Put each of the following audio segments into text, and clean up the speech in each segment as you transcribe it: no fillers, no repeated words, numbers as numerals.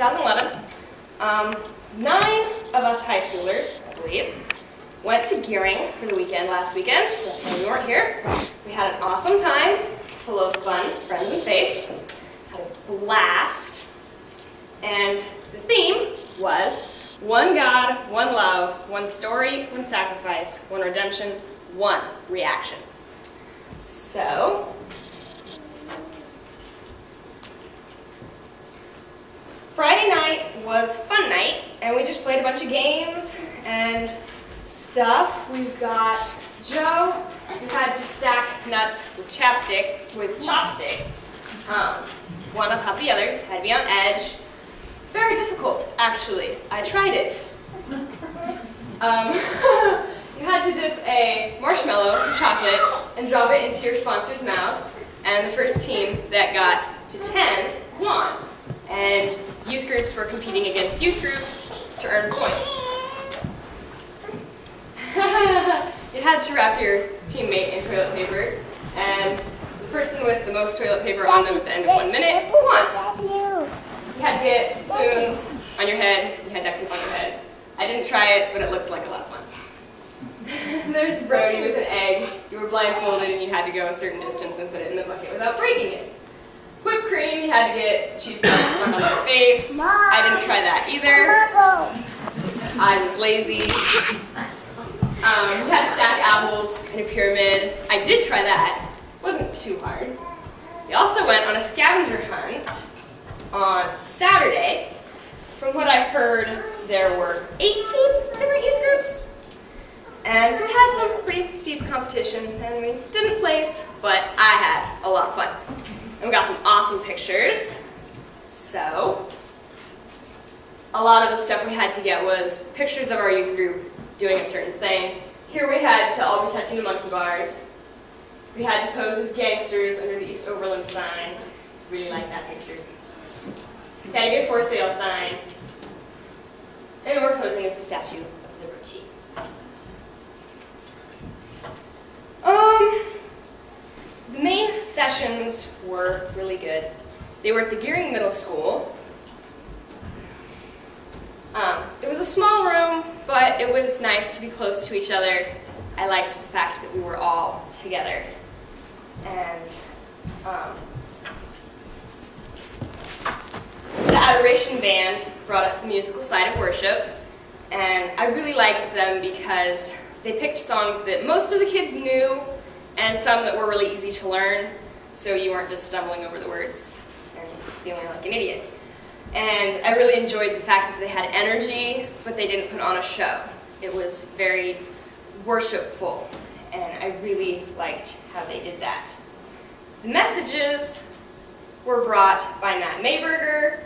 2011, 9 of us high schoolers, I believe, went to Gearing for the weekend last weekend, so that's why we weren't here. We had an awesome time, full of fun, friends, and faith. Had a blast. And the theme was one God, one love, one story, one sacrifice, one redemption, one reaction. So, Friday night was fun night, and we just played a bunch of games and stuff. We've got Joe, who had to stack nuts with chopsticks, one on top of the other, had to be on edge. Very difficult, actually. I tried it. You had to dip a marshmallow in chocolate and drop it into your sponsor's mouth, and the first team that got to 10 won. And youth groups were competing against youth groups to earn points. You had to wrap your teammate in toilet paper, and the person with the most toilet paper on them at the end of 1 minute won. You had to get spoons on your head, you had duct tape on your head. I didn't try it, but it looked like a lot of fun. There's Brody with an egg. You were blindfolded and you had to go a certain distance and put it in the bucket without breaking it. Whipped cream, you had to get cheese puffs stuck on your face. I didn't try that either. I was lazy. You had to stack apples in a pyramid. I did try that. It wasn't too hard. We also went on a scavenger hunt on Saturday. From what I heard, there were 18 different youth groups. And so we had some pretty steep competition, and we didn't place, but I had a lot of fun. And we got some awesome pictures. So, a lot of the stuff we had to get was pictures of our youth group doing a certain thing. Here we had to all be touching the monkey bars. We had to pose as gangsters under the East Overland sign. Really like that picture. We had to get a for sale sign. And we're posing as the Statue of Liberty. The main sessions were really good. They were at the Gearing Middle School. It was a small room, but it was nice to be close to each other. I liked the fact that we were all together. And the Adoration Band brought us the musical side of worship, and I really liked them because they picked songs that most of the kids knew and some that were really easy to learn, so you weren't just stumbling over the words and feeling like an idiot. And I really enjoyed the fact that they had energy, but they didn't put on a show. It was very worshipful, and I really liked how they did that. The messages were brought by Matt Mayberger.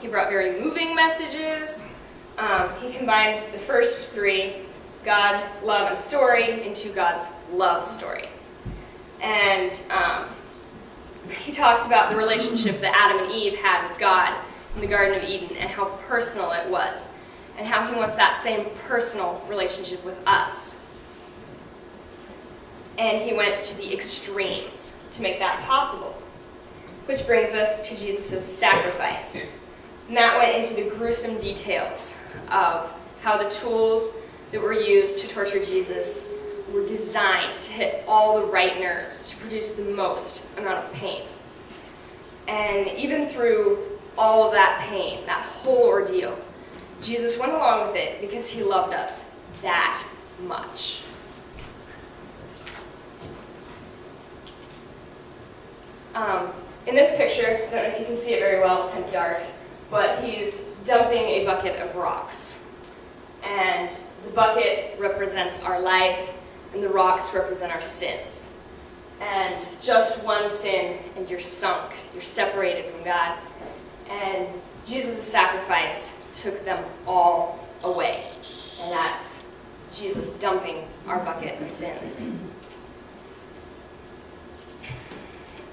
He brought very moving messages. He combined the first three, God, love, and story, into God's love story. And he talked about the relationship that Adam and Eve had with God in the Garden of Eden and how personal it was, and how he wants that same personal relationship with us. And he went to the extremes to make that possible, which brings us to Jesus' sacrifice. And that went into the gruesome details of how the tools that were used to torture Jesus were designed to hit all the right nerves to produce the most amount of pain. And even through all of that pain, that whole ordeal, Jesus went along with it because he loved us that much. In this picture, I don't know if you can see it very well, it's kind of dark, but he's dumping a bucket of rocks. And the bucket represents our life, and the rocks represent our sins. And just one sin, and you're sunk. You're separated from God. And Jesus' sacrifice took them all away. And that's Jesus dumping our bucket of sins.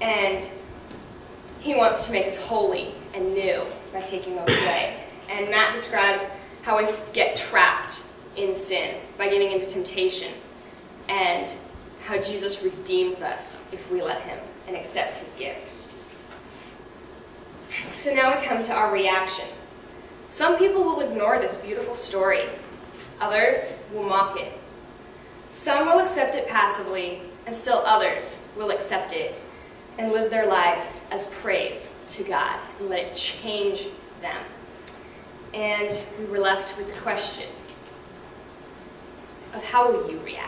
And he wants to make us holy and new by taking those away. And Matt described how we get trapped in sin by getting into temptation, and how Jesus redeems us if we let him and accept his gift. So now we come to our reaction. Some people will ignore this beautiful story. Others will mock it. Some will accept it passively, and still others will accept it and live their life as praise to God and let it change them. And we were left with the question of how will you react?